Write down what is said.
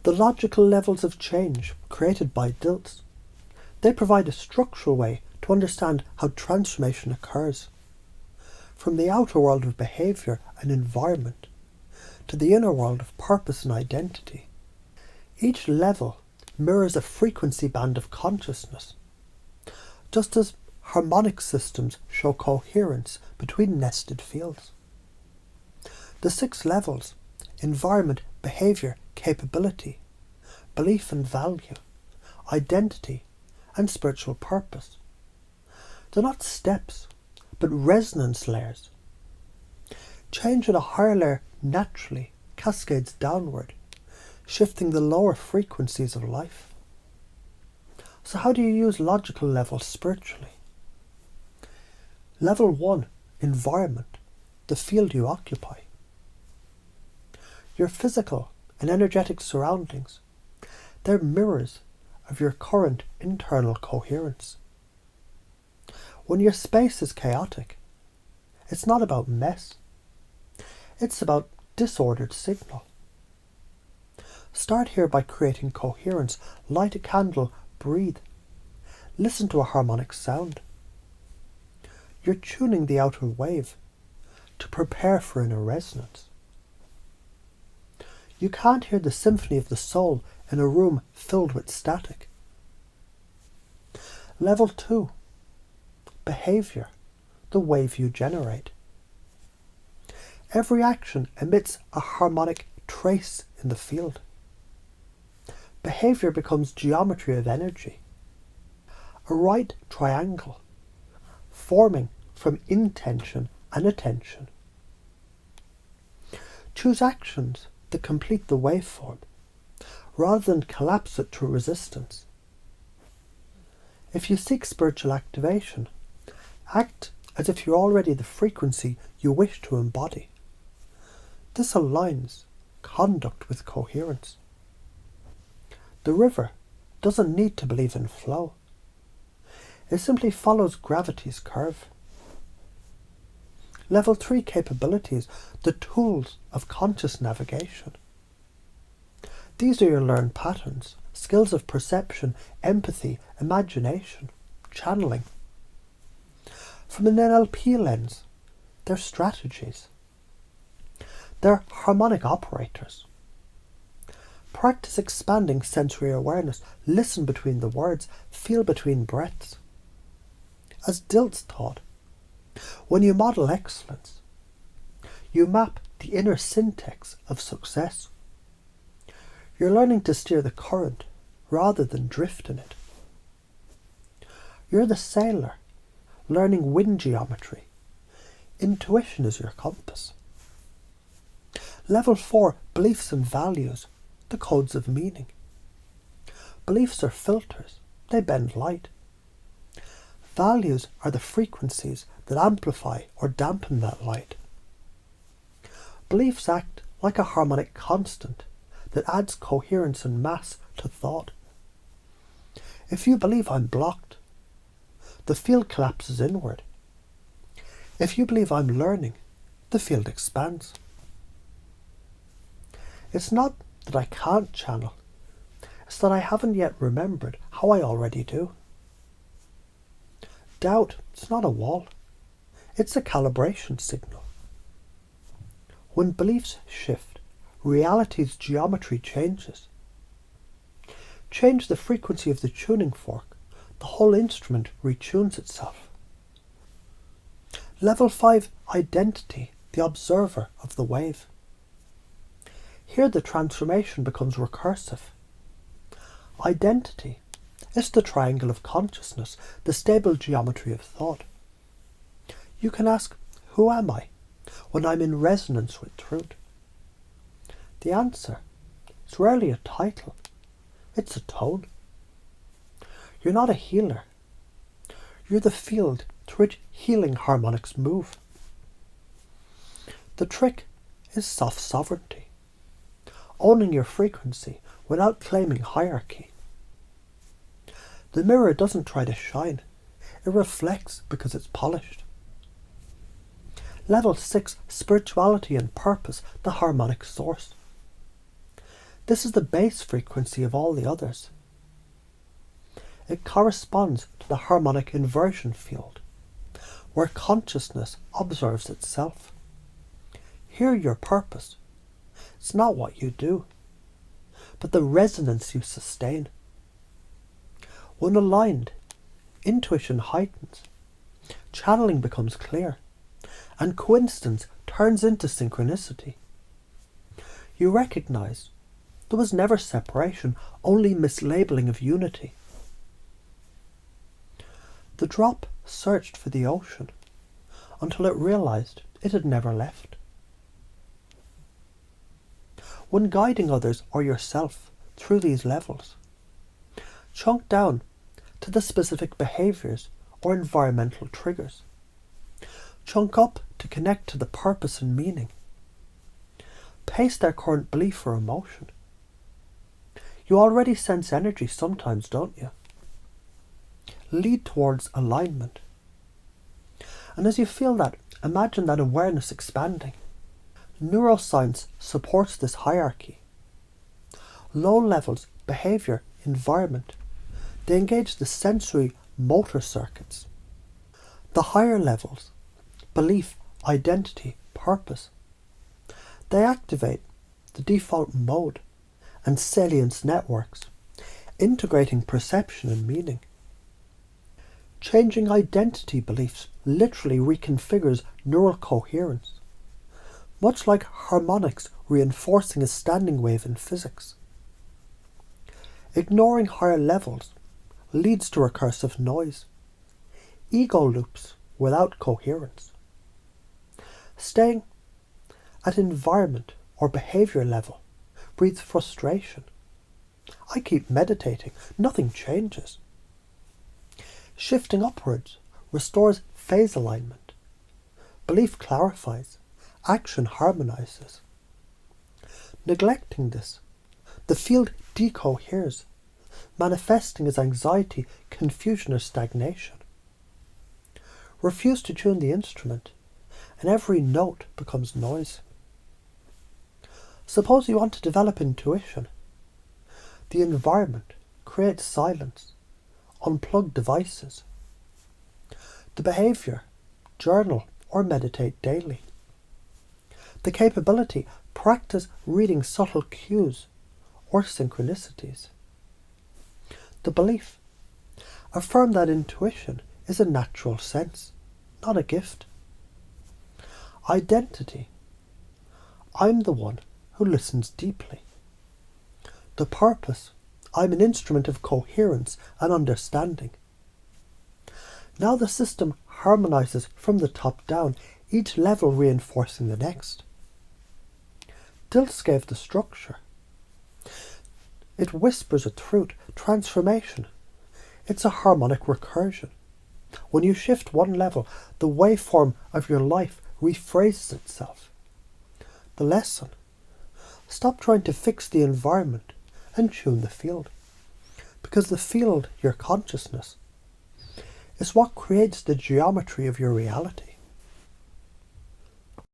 The logical levels of change created by Dilts. They provide a structural way to understand how transformation occurs, from the outer world of behaviour and environment to the inner world of purpose and identity. Each level mirrors a frequency band of consciousness, just as harmonic systems show coherence between nested fields. The 6 levels: environment, behaviour, capability, belief and value, identity, and spiritual purpose. They're not steps, but resonance layers. Change at a higher layer naturally cascades downward, shifting the lower frequencies of life. So how do you use logical levels spiritually? Level 1, environment, the field you occupy. Your physical and energetic surroundings, they're mirrors of your current internal coherence. When your space is chaotic, it's not about mess. It's about disordered signal. Start here by creating coherence. Light a candle, breathe. Listen to a harmonic sound. You're tuning the outer wave to prepare for inner resonance. You can't hear the symphony of the soul in a room filled with static. Level 2, behaviour, the wave you generate. Every action emits a harmonic trace in the field. Behaviour becomes geometry of energy, a right triangle, forming from intention and attention. Choose actions that complete the waveform, rather than collapse it through resistance. If you seek spiritual activation, act as if you're already the frequency you wish to embody. This aligns conduct with coherence. The river doesn't need to believe in flow. It simply follows gravity's curve. Level 3 capabilities, the tools of conscious navigation. These are your learned patterns, skills of perception, empathy, imagination, channeling. From an NLP lens, they're strategies. They're harmonic operators. Practice expanding sensory awareness. Listen between the words. Feel between breaths. As Dilts taught, when you model excellence, you map the inner syntax of success. You're learning to steer the current rather than drift in it. You're the sailor, learning wind geometry. Intuition is your compass. Level 4, beliefs and values, the codes of meaning. Beliefs are filters, they bend light. Values are the frequencies that amplify or dampen that light. Beliefs act like a harmonic constant that adds coherence and mass to thought. If you believe I'm blocked, the field collapses inward. If you believe I'm learning, the field expands. It's not that I can't channel, it's that I haven't yet remembered how I already do. Doubt is not a wall, it's a calibration signal. When beliefs shift, reality's geometry changes. Change the frequency of the tuning fork, the whole instrument retunes itself. Level 5, identity, the observer of the wave. Here the transformation becomes recursive. Identity is the triangle of consciousness, the stable geometry of thought. You can ask, who am I, when I'm in resonance with truth? The answer is rarely a title, it's a tone. You're not a healer. You're the field through which healing harmonics move. The trick is soft sovereignty, owning your frequency without claiming hierarchy. The mirror doesn't try to shine, it reflects because it's polished. Level 6, spirituality and purpose, the harmonic source. This is the base frequency of all the others. It corresponds to the harmonic inversion field, where consciousness observes itself. Hear your purpose. It's not what you do, but the resonance you sustain. When aligned, intuition heightens, channeling becomes clear, and coincidence turns into synchronicity. You recognize there was never separation, only mislabeling of unity. The drop searched for the ocean until it realized it had never left. When guiding others or yourself through these levels, chunk down to the specific behaviours or environmental triggers. Chunk up to connect to the purpose and meaning. Pace their current belief or emotion. You already sense energy sometimes, don't you? Lead towards alignment. And as you feel that, imagine that awareness expanding. Neuroscience supports this hierarchy. Low levels, behaviour, environment. They engage the sensory motor circuits. The higher levels, belief, identity, purpose. They activate the default mode and salience networks, integrating perception and meaning. Changing identity beliefs literally reconfigures neural coherence, much like harmonics reinforcing a standing wave in physics. Ignoring higher levels leads to recursive noise, ego loops without coherence. Staying at environment or behaviour level breeds frustration. I keep meditating, nothing changes. Shifting upwards restores phase alignment. Belief clarifies, action harmonizes. Neglecting this, the field decoheres, manifesting as anxiety, confusion or stagnation. Refuse to tune the instrument, and every note becomes noise. Suppose you want to develop intuition. The environment creates silence, unplug devices. The behaviour, journal or meditate daily. The capability, practice reading subtle cues or synchronicities. The belief, affirm that intuition is a natural sense, not a gift. Identity, I'm the one who listens deeply. The purpose, I'm an instrument of coherence and understanding. Now the system harmonizes from the top down, each level reinforcing the next. Dilts gave the structure. It whispers a truth, transformation. It's a harmonic recursion. When you shift one level, the waveform of your life rephrases itself. The lesson, stop trying to fix the environment and tune the field. Because the field, your consciousness, is what creates the geometry of your reality.